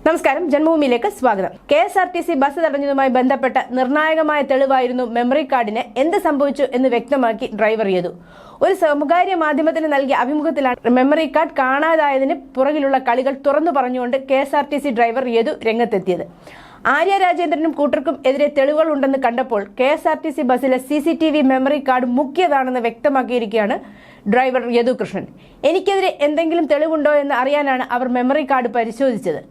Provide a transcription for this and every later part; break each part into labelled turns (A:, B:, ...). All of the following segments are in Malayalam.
A: നമസ്കാരം, ജന്മഭൂമിയിലേക്ക് സ്വാഗതം. KSRTC ബസ് തടഞ്ഞതുമായി ബന്ധപ്പെട്ട നിർണായകമായ തെളിവായിരുന്നു മെമ്മറി കാർഡിന് എന്ത് സംഭവിച്ചു എന്ന് വ്യക്തമാക്കി ഡ്രൈവർ യദു. ഒരു സ്വകാര്യ മാധ്യമത്തിന് നൽകിയ അഭിമുഖത്തിലാണ് മെമ്മറി കാർഡ് കാണാതായതിന് പുറകിലുള്ള കളികൾ തുറന്നു പറഞ്ഞുകൊണ്ട് KSRTC ഡ്രൈവർ യദു രംഗത്തെത്തിയത്. ആര്യ രാജേന്ദ്രനും കൂട്ടർക്കും എതിരെ തെളിവുകൾ ഉണ്ടെന്ന് കണ്ടപ്പോൾ KSRTC ബസ്സിലെ CCTV മെമ്മറി കാർഡ് മുക്കിയതാണെന്ന് വ്യക്തമാക്കിയിരിക്കുകയാണ് ഡ്രൈവർ യദു കൃഷ്ണൻ. എനിക്കെതിരെ എന്തെങ്കിലും തെളിവുണ്ടോ എന്ന് അറിയാനാണ് അവർ മെമ്മറി കാർഡ് പരിശോധിച്ചത്.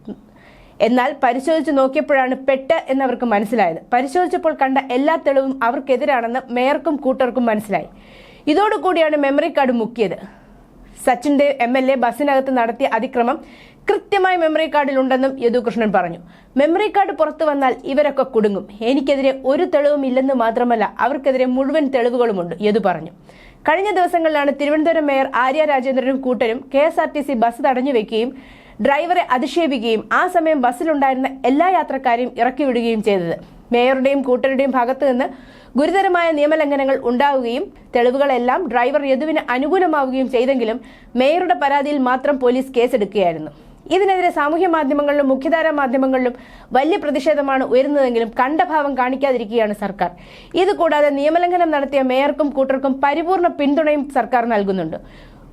A: എന്നാൽ പരിശോധിച്ച് നോക്കിയപ്പോഴാണ് പെട്ട് എന്നവർക്ക് മനസ്സിലായത്. പരിശോധിച്ചപ്പോൾ കണ്ട എല്ലാ തെളിവും അവർക്കെതിരാണെന്ന് മേയർക്കും കൂട്ടർക്കും മനസ്സിലായി. ഇതോടുകൂടിയാണ് മെമ്മറി കാർഡ് മുക്കിയത്. സച്ചിൻ ദേവ് MLA ബസ്സിനകത്ത് നടത്തിയ അതിക്രമം കൃത്യമായി മെമ്മറി കാർഡിലുണ്ടെന്നും യദുകൃഷ്ണൻ പറഞ്ഞു. മെമ്മറി കാർഡ് പുറത്തു വന്നാൽ ഇവരൊക്കെ കുടുങ്ങും. എനിക്കെതിരെ ഒരു തെളിവും ഇല്ലെന്ന് മാത്രമല്ല, അവർക്കെതിരെ മുഴുവൻ തെളിവുകളുമുണ്ട്, യദു പറഞ്ഞു. കഴിഞ്ഞ ദിവസങ്ങളിലാണ് തിരുവനന്തപുരം മേയർ ആര്യ രാജേന്ദ്രനും കൂട്ടരും KSRTC ബസ് തടഞ്ഞു വെക്കുകയും ഡ്രൈവറെ അധിക്ഷേപിക്കുകയും ആ സമയം ബസ്സിലുണ്ടായിരുന്ന എല്ലാ യാത്രക്കാരെയും ഇറക്കിവിടുകയും ചെയ്തത്. മേയറുടെയും കൂട്ടരുടെയും ഭാഗത്തു നിന്ന് ഗുരുതരമായ നിയമലംഘനങ്ങൾ ഉണ്ടാവുകയും തെളിവുകളെല്ലാം ഡ്രൈവർ യദുവിന് അനുകൂലമാവുകയും ചെയ്തെങ്കിലും മേയറുടെ പരാതിയിൽ മാത്രം പോലീസ് കേസെടുക്കുകയായിരുന്നു. ഇതിനെതിരെ സാമൂഹ്യ മാധ്യമങ്ങളിലും മുഖ്യധാരാ മാധ്യമങ്ങളിലും വലിയ പ്രതിഷേധമാണ് ഉയരുന്നതെങ്കിലും കണ്ട ഭാവം കാണിക്കാതിരിക്കുകയാണ് സർക്കാർ. ഇതുകൂടാതെ നിയമലംഘനം നടത്തിയ മേയർക്കും കൂട്ടർക്കും പരിപൂർണ പിന്തുണയും സർക്കാർ നൽകുന്നുണ്ട്.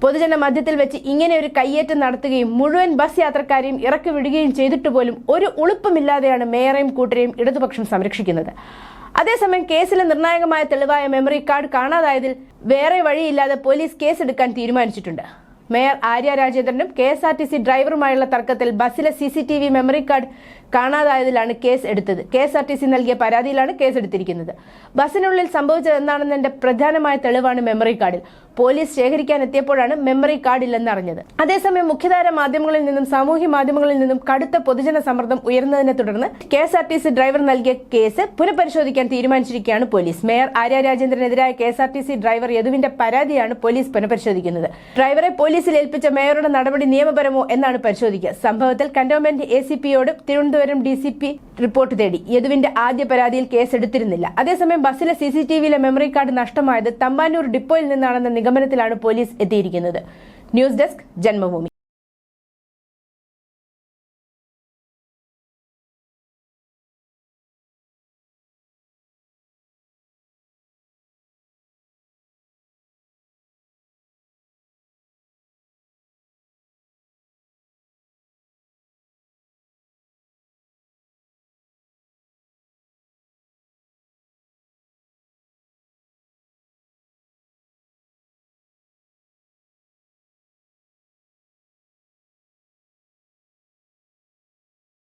A: പൊതുജന മധ്യത്തിൽ വെച്ച് ഇങ്ങനെ ഒരു കയ്യേറ്റം നടത്തുകയും മുഴുവൻ ബസ് യാത്രക്കാരെയും ഇറക്കി വിടുകയും ചെയ്തിട്ട് പോലും ഒരു ഉളുപ്പുമില്ലാതെയാണ് മേയറേയും കൂട്ടരെയും ഇടതുപക്ഷം സംരക്ഷിക്കുന്നത്. അതേസമയം കേസിലെ നിർണായകമായ തെളിവായ മെമ്മറി കാർഡ് കാണാതായതിൽ വേറെ വഴിയില്ലാതെ പോലീസ് കേസെടുക്കാൻ തീരുമാനിച്ചിട്ടുണ്ട്. മേയർ ആര്യ രാജേന്ദ്രനും KSRTC ഡ്രൈവറുമായുള്ള തർക്കത്തിൽ ബസ്സിലെ CCTV മെമ്മറി കാർഡ് കാണാതായതിലാണ് കേസ് എടുത്തത്. KSRTC നൽകിയ പരാതിയിലാണ് കേസെടുത്തിരിക്കുന്നത്. ബസ്സിനുള്ളിൽ സംഭവിച്ചത് എന്താണെന്നതിന്റെ പ്രധാനമായ തെളിവാണ് മെമ്മറി കാർഡിൽ. പോലീസ് ശേഖരിക്കാൻ എത്തിയപ്പോഴാണ് മെമ്മറി കാർഡ് ഇല്ലെന്ന് അറിഞ്ഞത്. അതേസമയം മുഖ്യധാര മാധ്യമങ്ങളിൽ നിന്നും സാമൂഹ്യ മാധ്യമങ്ങളിൽ നിന്നും കടുത്ത പൊതുജന സമ്മർദ്ദം ഉയർന്നതിനെ തുടർന്ന് KSRTC ഡ്രൈവർ നൽകിയ കേസ് പുനഃപരിശോധിക്കാൻ തീരുമാനിച്ചിരിക്കുകയാണ് പോലീസ്. മേയർ ആര്യ രാജേന്ദ്രനെതിരായ KSRTC ഡ്രൈവർ യദുവിന്റെ പരാതിയാണ് പോലീസ് പുനഃപരിശോധിക്കുന്നത്. ഡ്രൈവറെ പോലീസിൽ ഏൽപ്പിച്ച മേയറുടെ നടപടി നിയമപരമോ എന്നാണ് പരിശോധിക്കുക. സംഭവത്തിൽ കന്റോൺമെന്റ് ACPയോട് തിരുവനന്തപുരം DCP റിപ്പോർട്ട് തേടി. യദുവിന്റെ ആദ്യ പരാതിയിൽ കേസെടുത്തിരുന്നില്ല. അതേസമയം ബസ്സിലെ CCTVയിലെ മെമ്മറി കാർഡ് നഷ്ടമായത് തമ്പാനൂർ ഡിപ്പോയിൽ നിന്നാണെന്ന നിഗമനത്തിലാണ് പോലീസ് എത്തിയിരിക്കുന്നത്. News desk, Janmabhumi.